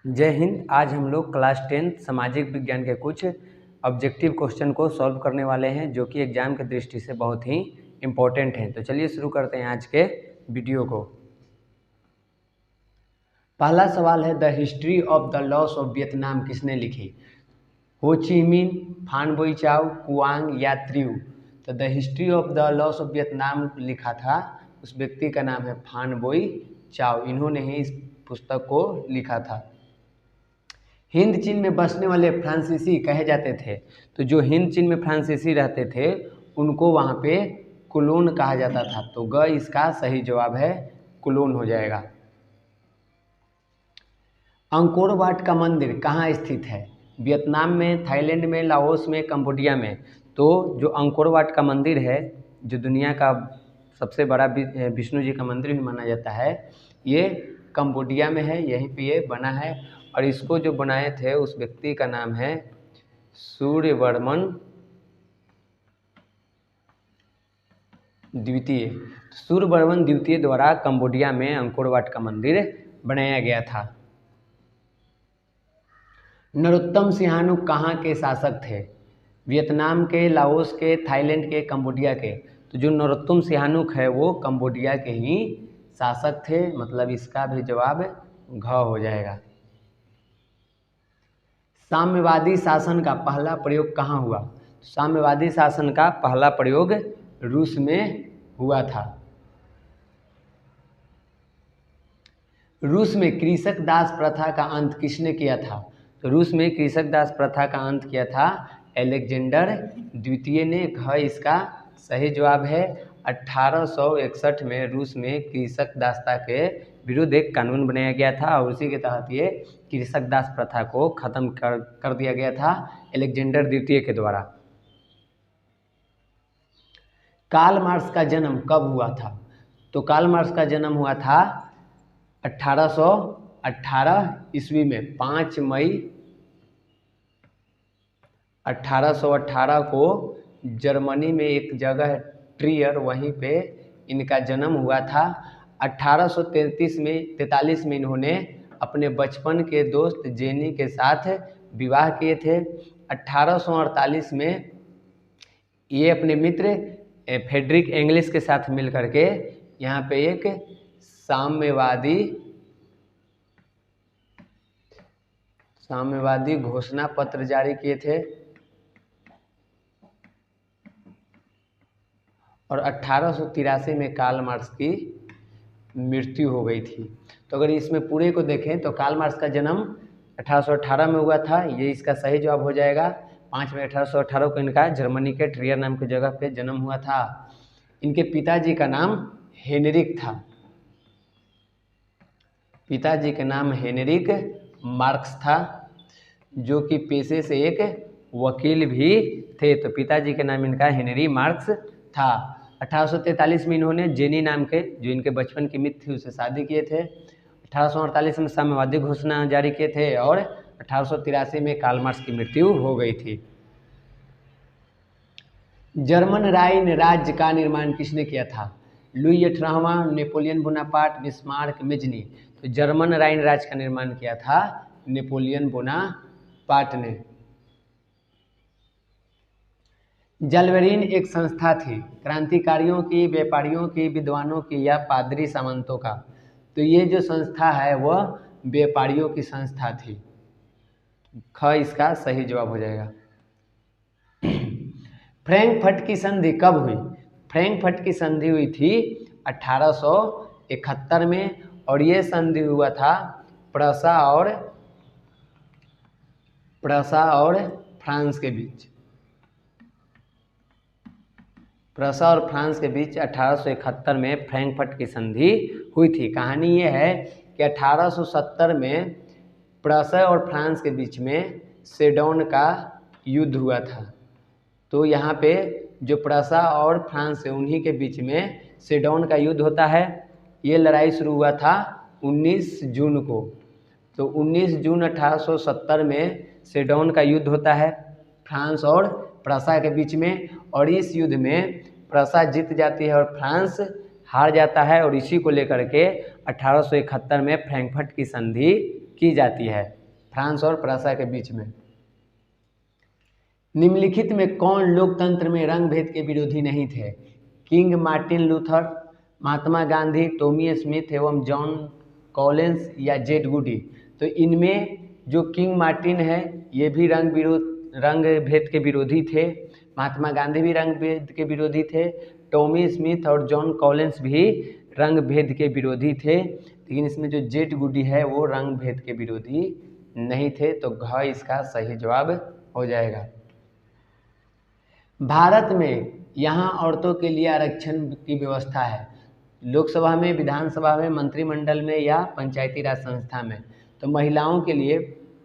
जय हिंद। आज हम लोग क्लास 10 सामाजिक विज्ञान के कुछ ऑब्जेक्टिव क्वेश्चन को सॉल्व करने वाले हैं जो कि एग्जाम की दृष्टि से बहुत ही इम्पोर्टेंट हैं। तो चलिए शुरू करते हैं आज के वीडियो को। पहला सवाल है, the history of the loss of Vietnam किसने लिखी? हो ची मिन, फान बोई चाओ, कुआंग या त्रियू? तो the history of the loss of Vietnam लिखा था, उस व्यक्ति का नाम है फान बोई चाओ। इन्होंने ही इस पुस्तक को लिखा था। हिंद चीन में बसने वाले फ्रांसीसी कहे जाते थे। तो जो हिंद चीन में फ्रांसीसी रहते थे उनको वहाँ पे कुलोन कहा जाता था। तो ग इसका सही जवाब है, कुलोन हो जाएगा। अंकोर वाट का मंदिर कहाँ स्थित है? वियतनाम में, थाईलैंड में, लाओस में, कंबोडिया में। तो जो अंकोर वाट का मंदिर है, जो दुनिया का सबसे बड़ा विष्णु जी का मंदिर भी माना जाता है, ये कंबोडिया में है, यहीं पे ये बना है। और इसको जो बनाए थे उस व्यक्ति का नाम है सूर्यवर्मन द्वितीय। सूर्यवर्मन द्वितीय द्वारा कंबोडिया में अंकोर वाट का मंदिर बनाया गया था। नरोत्तम सिंहानुक कहाँ के शासक थे? वियतनाम के, लाओस के, थाईलैंड के, कंबोडिया के। तो जो नरोत्तम सिंहानुक है वो कंबोडिया के ही शासक थे, मतलब इसका भी जवाब घ हो जाएगा। साम्यवादी शासन का पहला प्रयोग कहाँ हुआ? साम्यवादी शासन का पहला प्रयोग रूस में हुआ था। रूस में कृषक दास प्रथा का अंत किसने किया था? तो रूस में कृषक दास प्रथा का अंत किया था अलेक्जेंडर द्वितीय ने। घ इसका सही जवाब है। 1861 में रूस में कृषक दासता के विरुद्ध एक कानून बनाया गया था और उसी के तहत ये कृषक दास प्रथा को खत्म कर दिया गया था अलेक्जेंडर द्वितीय के द्वारा। कार्ल मार्क्स का जन्म कब हुआ था? तो कार्ल मार्क्स का जन्म हुआ था 1818 ईस्वी में। 5 मई 1818 को जर्मनी में एक जगह है ट्रियर, वहीं पे इनका जन्म हुआ था। 1843 में इन्होंने अपने बचपन के दोस्त जेनी के साथ विवाह किए थे। 1848 में ये अपने मित्र फ्रेडरिक एंगलिस के साथ मिल करके यहाँ पे एक साम्यवादी घोषणा पत्र जारी किए थे। और 1883 में कार्ल मार्क्स की मृत्यु हो गई थी। तो अगर इसमें पूरे को देखें तो कार्ल मार्क्स का जन्म 1818 में हुआ था, ये इसका सही जवाब हो जाएगा। 5 मई 1818 को इनका जर्मनी के ट्रियर नाम की जगह पे जन्म हुआ था। इनके पिताजी का नाम हेनरिक था। पिताजी का नाम हेनरिक मार्क्स था, जो कि पेशे से एक वकील भी थे। तो पिताजी का नाम इनका हेनरी मार्क्स था। 1843 में इन्होंने जेनी नाम के, जो इनके बचपन की मित्र थी, उससे शादी किए थे। 1848 में साम्यवादी घोषणा जारी किए थे और 1883 में कार्ल मार्क्स की मृत्यु हो गई थी। जर्मन राइन राज्य का निर्माण किसने किया था? लुई 18वां, नेपोलियन बोनापार्ट, बिस्मार्क, मेजनी। तो जर्मन राइन राज्य का निर्माण किया था नेपोलियन बोनापार्ट ने। जलवेरिन एक संस्था थी, क्रांतिकारियों की, व्यापारियों की, विद्वानों की या पादरी सामंतों का? तो ये जो संस्था है वह व्यापारियों की संस्था थी। ख इसका सही जवाब हो जाएगा। फ्रैंकफर्ट की संधि कब हुई? फ्रैंकफर्ट की संधि हुई थी 1871 में और ये संधि हुआ था प्रसा और फ्रांस के बीच। प्रसा और फ्रांस के बीच 1871 में फ्रैंकफर्ट की संधि हुई थी। कहानी ये है कि 1870 में प्रसा और फ्रांस के बीच में सेडोन का युद्ध हुआ था। तो यहाँ पे जो प्रसा और फ्रांस है उन्हीं के बीच में सेडोन का युद्ध होता है। ये लड़ाई शुरू हुआ था 19 जून को। तो 19 जून 1870 में सेडोन का युद्ध होता है फ्रांस और प्रसा के बीच में, और इस युद्ध में प्रसा जीत जाती है और फ्रांस हार जाता है। और इसी को लेकर के 1871 में फ्रैंकफर्ट की संधि की जाती है। फ्रांस और प्रसा के बीच में। निम्नलिखित में कौन लोकतंत्र में रंग भेद के विरोधी नहीं थे? King Martin Luther, Mahatma Gandhi, Tommy Smith एवं जॉन कॉलिंस या जेड गुडी। तो इनमें जो किंग मार्टिन है ये भी रंग भेद के विरोधी थे, महात्मा गांधी भी रंग भेद के विरोधी थे, टॉमी स्मिथ और जॉन कॉलिंस भी रंग भेद के विरोधी थे, लेकिन इसमें जो जेड गुडी है वो रंग भेद के विरोधी नहीं थे। तो घ इसका सही जवाब हो जाएगा। भारत में यहाँ औरतों के लिए आरक्षण की व्यवस्था है, लोकसभा में, विधानसभा में, मंत्रिमंडल में या पंचायती राज संस्था में। तो महिलाओं के लिए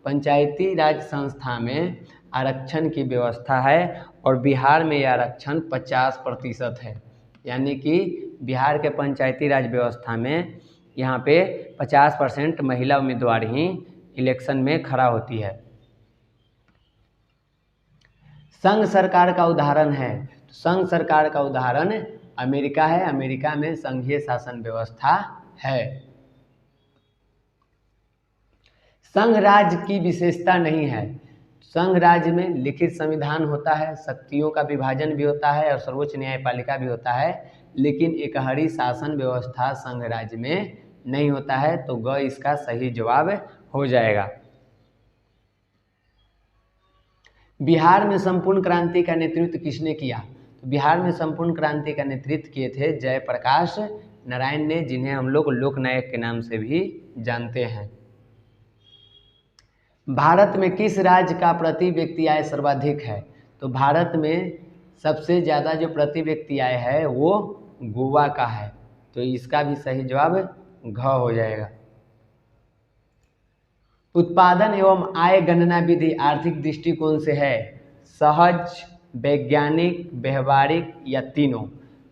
पंचायती राज संस्था में आरक्षण की व्यवस्था है और बिहार में यह आरक्षण 50% है, यानी कि बिहार के पंचायती राज व्यवस्था में यहाँ पे 50% महिला उम्मीदवार ही इलेक्शन में खड़ा होती है। संघ सरकार का उदाहरण है, संघ सरकार का उदाहरण अमेरिका है, अमेरिका में संघीय शासन व्यवस्था है। संघ राज्य की विशेषता नहीं है, संघ राज्य में लिखित संविधान होता है, शक्तियों का विभाजन भी होता है और सर्वोच्च न्यायपालिका भी होता है, लेकिन एकहरी शासन व्यवस्था संघ राज्य में नहीं होता है। तो ग इसका सही जवाब हो जाएगा। बिहार में संपूर्ण क्रांति का नेतृत्व किसने किया? तो बिहार में संपूर्ण क्रांति का नेतृत्व किए थे जयप्रकाश नारायण ने, जिन्हें हम लोग लोकनायक के नाम से भी जानते हैं। भारत में किस राज्य का प्रति व्यक्ति आय सर्वाधिक है? तो भारत में सबसे ज़्यादा जो प्रति व्यक्ति आय है वो गोवा का है, तो इसका भी सही जवाब घ हो जाएगा। उत्पादन एवं आय गणना विधि आर्थिक दृष्टिकोण से है सहज, वैज्ञानिक, व्यवहारिक या तीनों?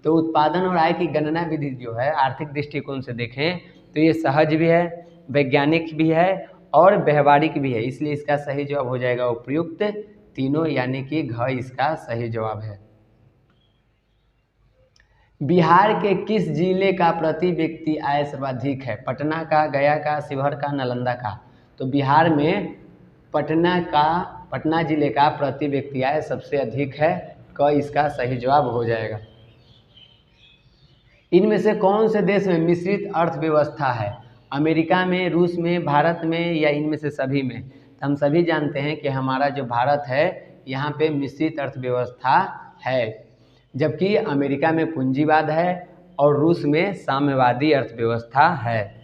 तो उत्पादन और आय की गणना विधि जो है आर्थिक दृष्टिकोण से देखें तो ये सहज भी है, वैज्ञानिक भी है और व्यवहारिक भी है, इसलिए इसका सही जवाब हो जाएगा उपयुक्त तीनों, यानी कि घ इसका सही जवाब है। बिहार के किस जिले का प्रति व्यक्ति आय सर्वाधिक है? पटना का, गया का, शिवहर का, नालंदा का? तो बिहार में पटना जिले का प्रति व्यक्ति आय सबसे अधिक है, क इसका सही जवाब हो जाएगा। इनमें से कौन से देश में मिश्रित अर्थव्यवस्था है? अमेरिका में, रूस में, भारत में या इनमें से सभी में? तो हम सभी जानते हैं कि हमारा जो भारत है यहाँ पे मिश्रित अर्थव्यवस्था है, जबकि अमेरिका में पूंजीवाद है और रूस में साम्यवादी अर्थव्यवस्था है।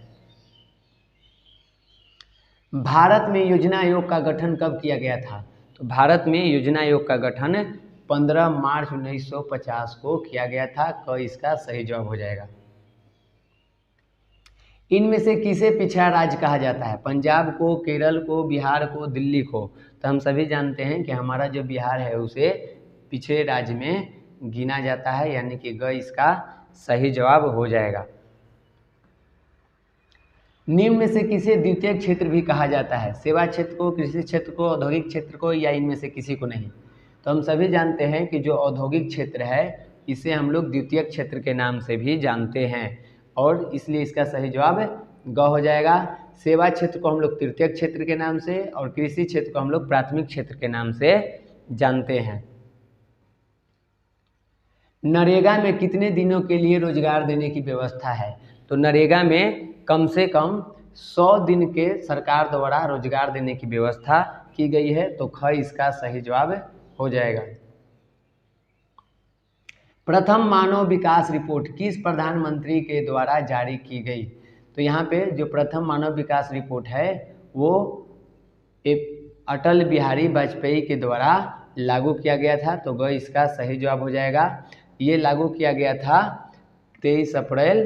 भारत में योजना आयोग का गठन कब किया गया था? तो भारत में योजना आयोग का गठन 15 मार्च 1950 को किया गया था, क इसका सही जवाब हो जाएगा। इनमें से किसे पिछड़ा राज्य कहा जाता है? पंजाब को, केरल को, बिहार को, दिल्ली को? तो हम सभी जानते हैं कि हमारा जो बिहार है उसे पिछड़े राज्य में गिना जाता है, यानी कि ग इसका सही जवाब हो जाएगा। निम्न में से किसे द्वितीय क्षेत्र भी कहा जाता है? सेवा क्षेत्र को, कृषि क्षेत्र को, औद्योगिक क्षेत्र को या इनमें से किसी को नहीं? तो हम सभी जानते हैं कि जो औद्योगिक क्षेत्र है इसे हम लोग द्वितीय क्षेत्र के नाम से भी जानते हैं और इसलिए इसका सही जवाब ग हो जाएगा। सेवा क्षेत्र को हम लोग तृतीय क्षेत्र के नाम से और कृषि क्षेत्र को हम लोग प्राथमिक क्षेत्र के नाम से जानते हैं। नरेगा में कितने दिनों के लिए रोजगार देने की व्यवस्था है? तो नरेगा में कम से कम 100 दिन के सरकार द्वारा रोजगार देने की व्यवस्था की गई है, तो ख इसका सही जवाब हो जाएगा। प्रथम मानव विकास रिपोर्ट किस प्रधानमंत्री के द्वारा जारी की गई? तो यहाँ पे जो प्रथम मानव विकास रिपोर्ट है वो अटल बिहारी वाजपेयी के द्वारा लागू किया गया था, तो ग इसका सही जवाब हो जाएगा। ये लागू किया गया था 23 अप्रैल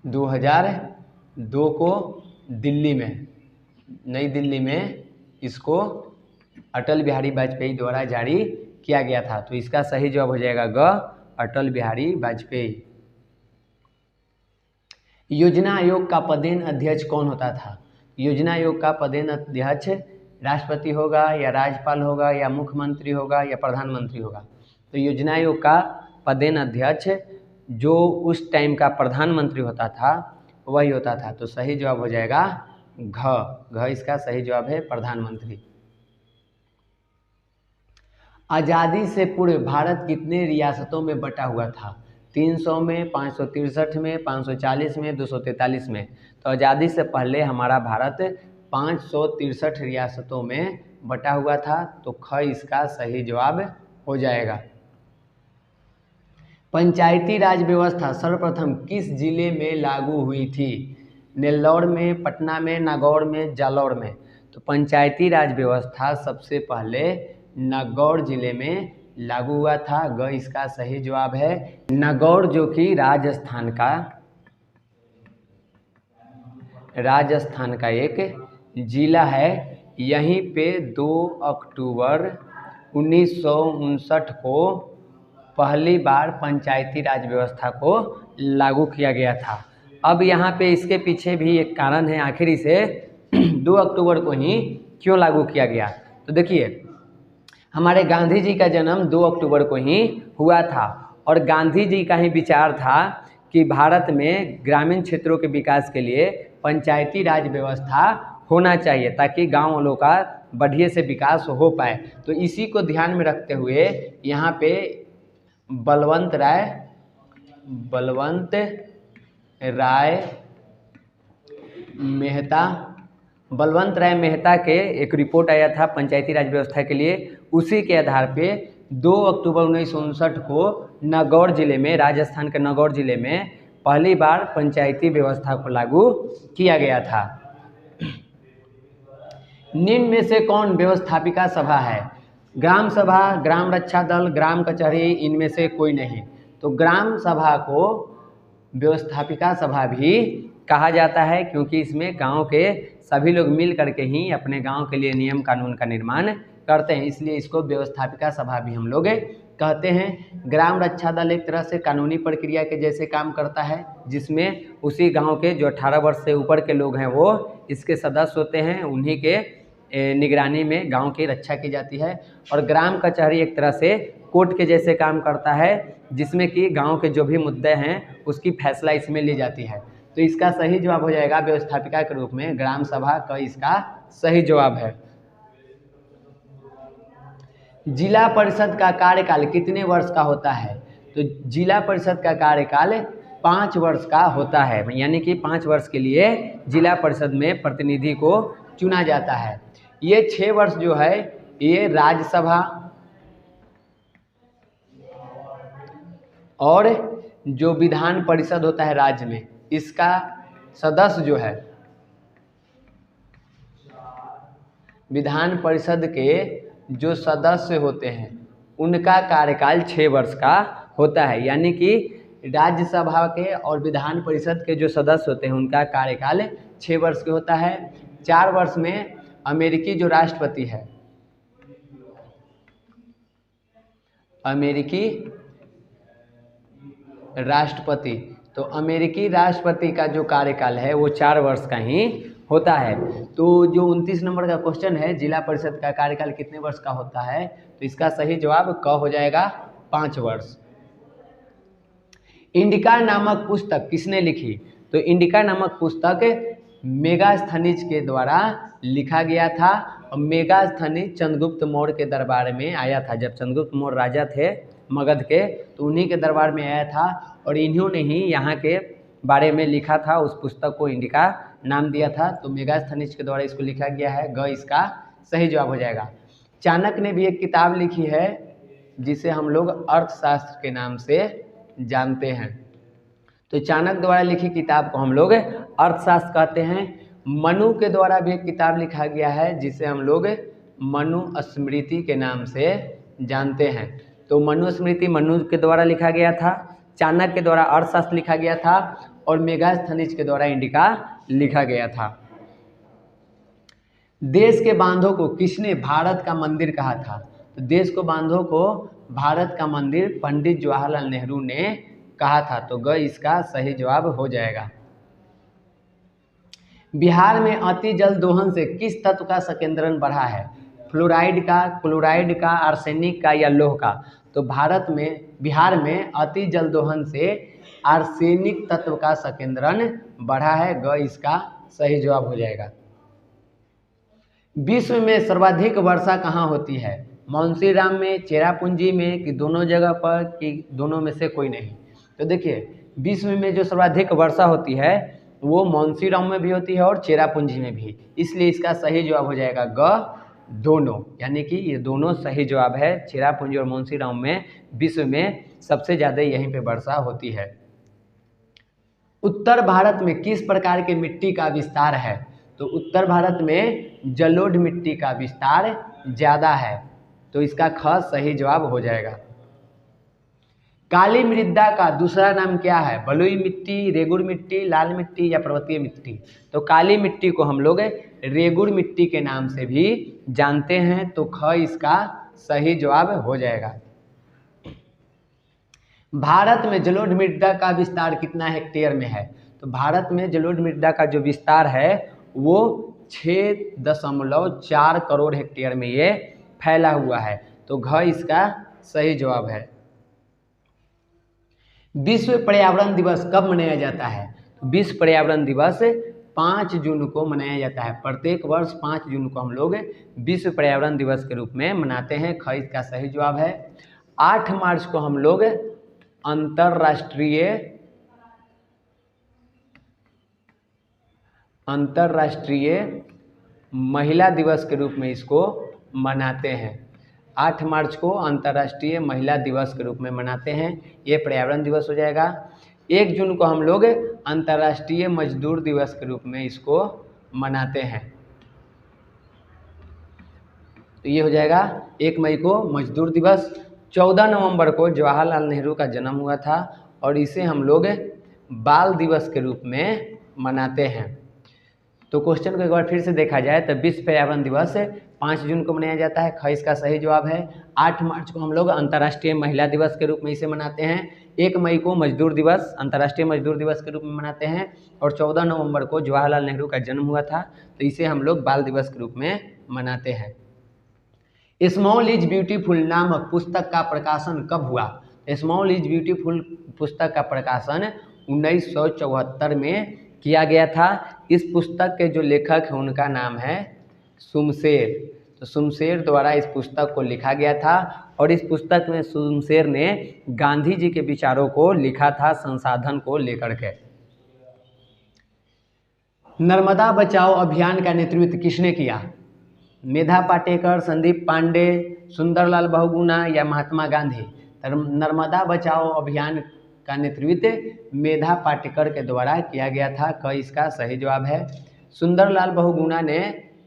2002 को दिल्ली में, नई दिल्ली में इसको अटल बिहारी वाजपेयी द्वारा जारी किया गया था, तो इसका सही जवाब हो जाएगा ग अटल बिहारी वाजपेयी। योजना आयोग का पदेन अध्यक्ष कौन होता था? योजना आयोग का पदेन अध्यक्ष राष्ट्रपति होगा या राज्यपाल होगा या मुख्यमंत्री होगा या प्रधानमंत्री होगा? तो योजना आयोग का पदेन अध्यक्ष जो उस टाइम का प्रधानमंत्री होता था वही होता था। तो सही जवाब हो जाएगा घ इसका सही जवाब है प्रधानमंत्री। आज़ादी से पूर्व भारत कितने रियासतों में बटा हुआ था? 300 में, 563 में, 540 में, 243 में। तो आज़ादी से पहले हमारा भारत 563 रियासतों में बटा हुआ था। तो ख इसका सही जवाब हो जाएगा। पंचायती राज व्यवस्था सर्वप्रथम किस जिले में लागू हुई थी? नेल्लौर में, पटना में, नागौर में, जालौर में। तो पंचायती राज व्यवस्था सबसे पहले नागौर जिले में लागू हुआ था। ग इसका सही जवाब है। नागौर जो कि राजस्थान का एक जिला है। यहीं पे 2 अक्टूबर 1959 को पहली बार पंचायती राज व्यवस्था को लागू किया गया था। अब यहाँ पे इसके पीछे भी एक कारण है, आखिर इसे 2 अक्टूबर को ही क्यों लागू किया गया। तो देखिए, हमारे गांधी जी का जन्म 2 अक्टूबर को ही हुआ था और गांधी जी का ही विचार था कि भारत में ग्रामीण क्षेत्रों के विकास के लिए पंचायती राज व्यवस्था होना चाहिए ताकि गांव वालों का बढ़िया से विकास हो पाए। तो इसी को ध्यान में रखते हुए यहाँ पे बलवंत राय मेहता के एक रिपोर्ट आया था पंचायती राज व्यवस्था के लिए। उसी के आधार पे 2 अक्टूबर 1959 को नागौर जिले में, राजस्थान के नागौर जिले में पहली बार पंचायती व्यवस्था को लागू किया गया था। निम्न में से कौन व्यवस्थापिका सभा है? ग्राम सभा, ग्राम रक्षा दल, ग्राम कचहरी, इनमें से कोई नहीं। तो ग्राम सभा को व्यवस्थापिका सभा भी कहा जाता है क्योंकि इसमें गांव के सभी लोग मिल करके ही अपने गांव के लिए नियम कानून का निर्माण करते हैं, इसलिए इसको व्यवस्थापिका सभा भी हम लोग कहते हैं। ग्राम रक्षा दल एक तरह से कानूनी प्रक्रिया के जैसे काम करता है जिसमें उसी गांव के जो 18 वर्ष से ऊपर के लोग हैं वो इसके सदस्य होते हैं, उन्हीं के निगरानी में गांव की रक्षा की जाती है। और ग्राम कचहरी एक तरह से कोर्ट के जैसे काम करता है जिसमें कि गांव के जो भी मुद्दे हैं उसकी फैसला इसमें ली जाती है। तो इसका सही जवाब हो जाएगा व्यवस्थापिका के रूप में ग्राम सभा का इसका सही जवाब है। जिला परिषद का कार्यकाल कितने वर्ष का होता है? तो जिला परिषद का कार्यकाल 5 वर्ष का होता है, यानी कि 5 वर्ष के लिए जिला परिषद में प्रतिनिधि को चुना जाता है। ये 6 वर्ष जो है ये राज्यसभा और जो विधान परिषद होता है राज्य में, इसका सदस्य जो है विधान परिषद के जो सदस्य होते हैं उनका कार्यकाल 6 वर्ष का होता है, यानी कि राज्यसभा के और विधान परिषद के जो सदस्य होते हैं उनका कार्यकाल 6 वर्ष के होता है। 4 वर्ष में अमेरिकी जो राष्ट्रपति है, अमेरिकी राष्ट्रपति, तो अमेरिकी राष्ट्रपति का जो कार्यकाल है वो 4 वर्ष का ही होता है। तो जो 29 नंबर का क्वेश्चन है जिला परिषद का कार्यकाल कितने वर्ष का होता है, तो इसका सही जवाब क हो जाएगा 5 वर्ष। इंडिका नामक पुस्तक किसने लिखी? तो इंडिका नामक पुस्तक मेगास्थनीज के द्वारा लिखा गया था और मेगास्थनीज चंद्रगुप्त मौर्य के दरबार में आया था। जब चंद्रगुप्त मौर्य राजा थे मगध के तो उन्हीं के दरबार में आया था और इन्होंने ही यहाँ के बारे में लिखा था। उस पुस्तक को इंडिका नाम दिया था। तो मेगास्थनीज के द्वारा इसको लिखा गया है, ग इसका सही जवाब हो जाएगा। चाणक्य ने भी एक किताब लिखी है जिसे हम लोग अर्थशास्त्र के नाम से जानते हैं। तो चाणक्य द्वारा लिखी किताब को हम लोग अर्थशास्त्र कहते हैं। मनु के द्वारा भी एक किताब लिखा गया है जिसे हम लोग मनु स्मृति के नाम से जानते हैं। तो मनु स्मृति मनु के द्वारा लिखा गया था, चाणक्य के द्वारा अर्थशास्त्र लिखा गया था और मेगास्थनीज के द्वारा इंडिका लिखा गया था। देश के बांधों को किसने भारत का मंदिर कहा था? तो देश को बांधों को भारत का मंदिर पंडित जवाहरलाल नेहरू ने कहा था। तो ग इसका सही जवाब हो जाएगा। बिहार में अति जल दोहन से किस तत्व का संकेंद्रण बढ़ा है? फ्लोराइड का, क्लोराइड का, आर्सेनिक का या लौह का? तो बिहार में अति जल दोहन से आर्सेनिक तत्व का संकेंद्रण बढ़ा है। ग इसका सही जवाब हो जाएगा। विश्व में सर्वाधिक वर्षा कहाँ होती है? मानसीराम में, चेरापूंजी में, कि दोनों जगह पर, कि दोनों में से कोई नहीं? तो देखिए, विश्व में जो सर्वाधिक वर्षा होती है वो मानसीराम में भी होती है और चेरापूंजी में भी, इसलिए इसका सही जवाब हो जाएगा ग दोनों, यानी कि ये दोनों सही जवाब है। चेरापूंजी और मानसीराम में विश्व में सबसे ज़्यादा यहीं पे वर्षा होती है। उत्तर भारत में किस प्रकार की मिट्टी का विस्तार है? तो उत्तर भारत में जलोढ़ मिट्टी का विस्तार ज़्यादा है, तो इसका ख सही जवाब हो जाएगा। काली मृदा का दूसरा नाम क्या है? बलुई मिट्टी, रेगुड़ मिट्टी, लाल मिट्टी या पर्वतीय मिट्टी? तो काली मिट्टी को हम लोग रेगुड़ मिट्टी के नाम से भी जानते हैं, तो ख इसका सही जवाब हो जाएगा। भारत में जलोढ़ मृदा का विस्तार कितना हेक्टेयर में है? तो भारत में जलोढ़ मृदा का जो विस्तार है वो 6.4 करोड़ हेक्टेयर में ये फैला हुआ है, तो घ इसका सही जवाब है। विश्व पर्यावरण दिवस कब मनाया जाता है? विश्व पर्यावरण दिवस 5 जून को मनाया जाता है। प्रत्येक वर्ष 5 जून को हम लोग विश्व पर्यावरण दिवस के रूप में मनाते हैं। ख इसका सही जवाब है। 8 मार्च को हम लोग अंतर्राष्ट्रीय महिला दिवस के रूप में इसको मनाते हैं। 8 मार्च को अंतर्राष्ट्रीय महिला दिवस के रूप में मनाते हैं, ये पर्यावरण दिवस हो जाएगा। 1 जून को हम लोग अंतर्राष्ट्रीय मजदूर दिवस के रूप में इसको मनाते हैं, तो ये हो जाएगा 1 मई को मजदूर दिवस। 14 नवंबर को जवाहरलाल नेहरू का जन्म हुआ था और इसे हम लोग बाल दिवस के रूप में मनाते हैं। तो क्वेश्चन को एक बार फिर से देखा जाए तो विश्व पर्यावरण दिवस 5 जून को मनाया जाता है। ख इसका सही जवाब है। 8 मार्च को हम लोग अंतर्राष्ट्रीय महिला दिवस के रूप में इसे मनाते हैं। 1 मई को मजदूर दिवस, अंतर्राष्ट्रीय मजदूर दिवस के रूप में मनाते हैं और 14 नवंबर को जवाहरलाल नेहरू का जन्म हुआ था, तो इसे हम लोग बाल दिवस के रूप में मनाते हैं। स्मॉल इज ब्यूटीफुल नामक पुस्तक का प्रकाशन कब हुआ? स्मॉल इज ब्यूटीफुल पुस्तक का प्रकाशन 1974 में किया गया था। इस पुस्तक के जो लेखक हैं उनका नाम है सुमशेर। तो सुमशेर द्वारा इस पुस्तक को लिखा गया था और इस पुस्तक में सुमशेर ने गांधी जी के विचारों को लिखा था, संसाधन को लेकर के। नर्मदा बचाओ अभियान का नेतृत्व किसने किया? मेधा पाटेकर, संदीप पांडे, सुंदरलाल बहुगुणा या महात्मा गांधी? नर्मदा बचाओ अभियान का नेतृत्व मेधा पाटेकर के द्वारा किया गया था। क इसका सही जवाब है। सुंदरलाल बहुगुणा ने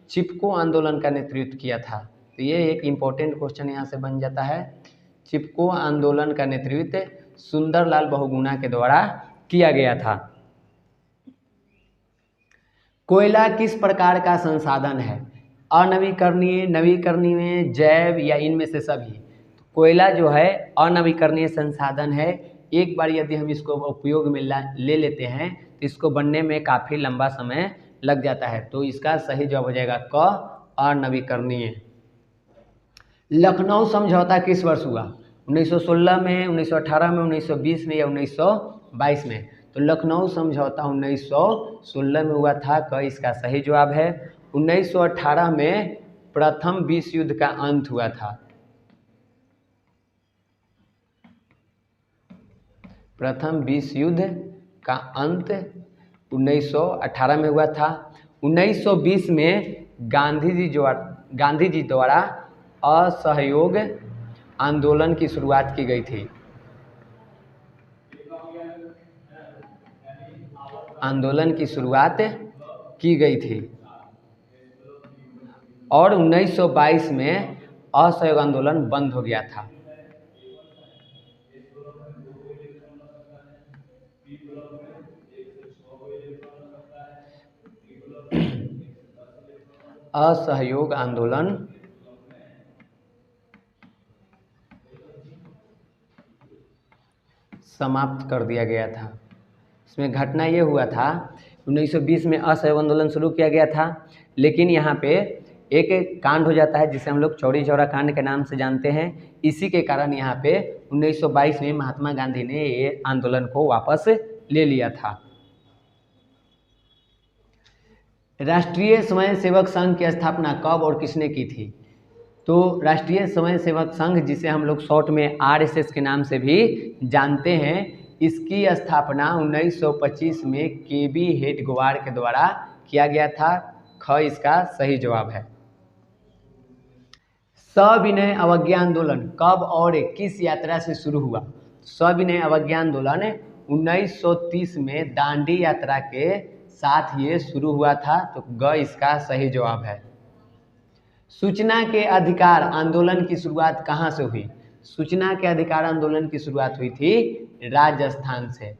चिपको आंदोलन का नेतृत्व किया था, तो ये एक इम्पोर्टेंट क्वेश्चन यहाँ से बन जाता है। चिपको आंदोलन का नेतृत्व सुंदरलाल बहुगुणा के द्वारा किया गया था। कोयला किस प्रकार का संसाधन है? अनवीकरणीय, नवीकरणीय, जैव या इनमें से सभी? तो कोयला जो है अनवीकरणीय संसाधन है। एक बार यदि हम इसको उपयोग में ले लेते हैं तो इसको बनने में काफ़ी लंबा समय लग जाता है, तो इसका सही जवाब हो जाएगा क अनवीकरणीय। लखनऊ समझौता किस वर्ष हुआ? 1916 में, 1918 में, 1920 में या 1922 में? तो लखनऊ समझौता 1916 में हुआ था। क इसका सही जवाब है। 1918 में प्रथम विश्व युद्ध का अंत हुआ था। प्रथम विश्व युद्ध का अंत 1918 में हुआ था। 1920 में गांधी जी द्वारा असहयोग आंदोलन की शुरुआत की गई थी। आंदोलन की शुरुआत की गई थी और 1922 में असहयोग आंदोलन बंद हो गया था। असहयोग आंदोलन समाप्त कर दिया गया था। इसमें घटना ये हुआ था, 1920 में असहयोग आंदोलन शुरू किया गया था, लेकिन यहाँ पे एक कांड हो जाता है जिसे हम लोग चौरी चौरा कांड के नाम से जानते हैं। इसी के कारण यहाँ पे 1922 में महात्मा गांधी ने ये आंदोलन को वापस ले लिया था। राष्ट्रीय स्वयंसेवक संघ की स्थापना कब और किसने की थी? तो राष्ट्रीय स्वयंसेवक संघ, जिसे हम लोग शॉर्ट में RSS के नाम से भी जानते हैं, इसकी स्थापना 1925 में KB हेडगेवार के द्वारा किया गया था। ख इसका सही जवाब है। सविनय अवज्ञा आंदोलन कब और किस यात्रा से शुरू हुआ? सविनय अवज्ञा आंदोलन 1930 में दांडी यात्रा के साथ ये शुरू हुआ था। तो ग इसका सही जवाब है। सूचना के अधिकार आंदोलन की शुरुआत कहाँ से हुई? सूचना के अधिकार आंदोलन की शुरुआत हुई थी राजस्थान से।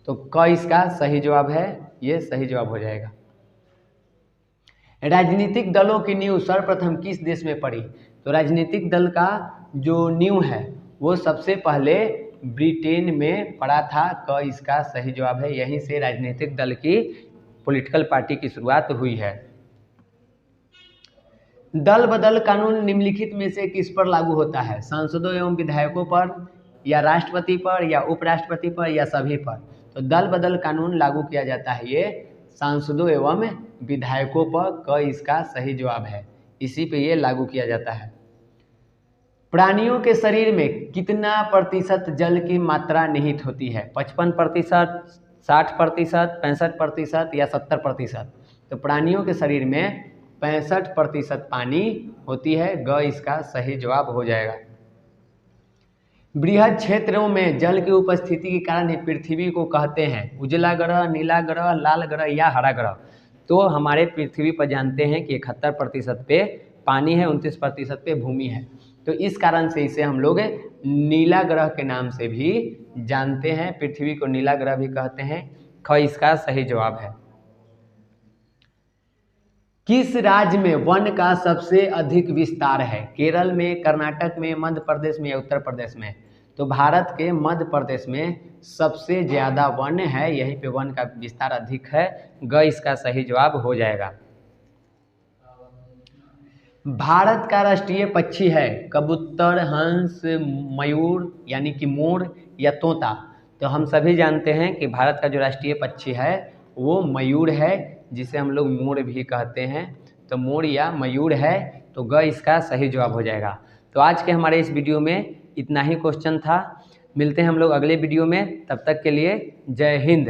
तो क इसका सही जवाब है, ये सही जवाब हो जाएगा। राजनीतिक दलों की नींव सर्वप्रथम किस देश में पड़ी? तो राजनीतिक दल का जो नींव है वो सबसे पहले ब्रिटेन में पड़ा था। क इसका सही जवाब है। यहीं से राजनीतिक दल की, पॉलिटिकल पार्टी की शुरुआत हुई है। दल बदल कानून निम्नलिखित में से किस पर लागू होता है? सांसदों एवं विधायकों पर, या राष्ट्रपति पर, या उपराष्ट्रपति पर, या सभी पर? तो दल बदल कानून लागू किया जाता है ये सांसदों एवं विधायकों पर। क इसका सही जवाब है। इसी पे ये लागू किया जाता है। प्राणियों के शरीर में कितना प्रतिशत जल की मात्रा निहित होती है? 55%, 60%, 65% या 70%? तो प्राणियों के शरीर में 65% पानी होती है। ग इसका सही जवाब हो जाएगा। बृहद क्षेत्रों में जल की उपस्थिति के कारण ही पृथ्वी को कहते हैं उजला ग्रह, नीला ग्रह, लाल ग्रह या हरा ग्रह? तो हमारे पृथ्वी पर जानते हैं कि 71% पे पानी है, 29% पे भूमि है। तो इस कारण से इसे हम लोग नीला ग्रह के नाम से भी जानते हैं। पृथ्वी को नीला ग्रह भी कहते हैं। ख इसका सही जवाब है। किस राज्य में वन का सबसे अधिक विस्तार है? केरल में, कर्नाटक में, मध्य प्रदेश में या उत्तर प्रदेश में? तो भारत के मध्य प्रदेश में सबसे ज़्यादा वन है, यहीं पे वन का विस्तार अधिक है। ग इसका सही जवाब हो जाएगा। भारत का राष्ट्रीय पक्षी है कबूतर, हंस, मयूर यानी कि मोर या तोता? तो हम सभी जानते हैं कि भारत का जो राष्ट्रीय पक्षी है वो मयूर है, जिसे हम लोग मोर भी कहते हैं। तो मोर या मयूर है। तो ग इसका सही जवाब हो जाएगा। तो आज के हमारे इस वीडियो में इतना ही क्वेश्चन था। मिलते हैं हम लोग अगले वीडियो में। तब तक के लिए जय हिंद।